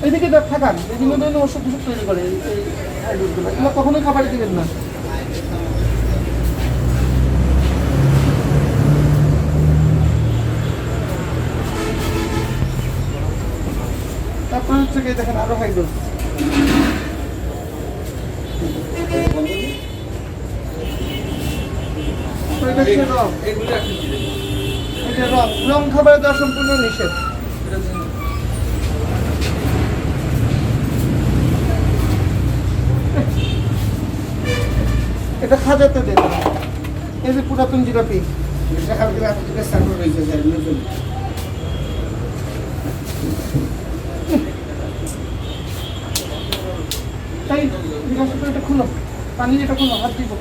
এদিকে থাকান বিভিন্ন ধরনের ওষুধ তৈরি করে এই হাইব্রিডগুলো, এগুলো কখনোই খাবারে দিবেন না। তারপর হচ্ছে কি দেখেন আরো হাইব্রিড, রং খাবারে দেওয়া সম্পূর্ণ নিষেধ। এটা খাজাতে দেন, এই যে পুরাতন জিলাপি তাই এটা খুলো, পানি এটা খুলো, হাত দিব।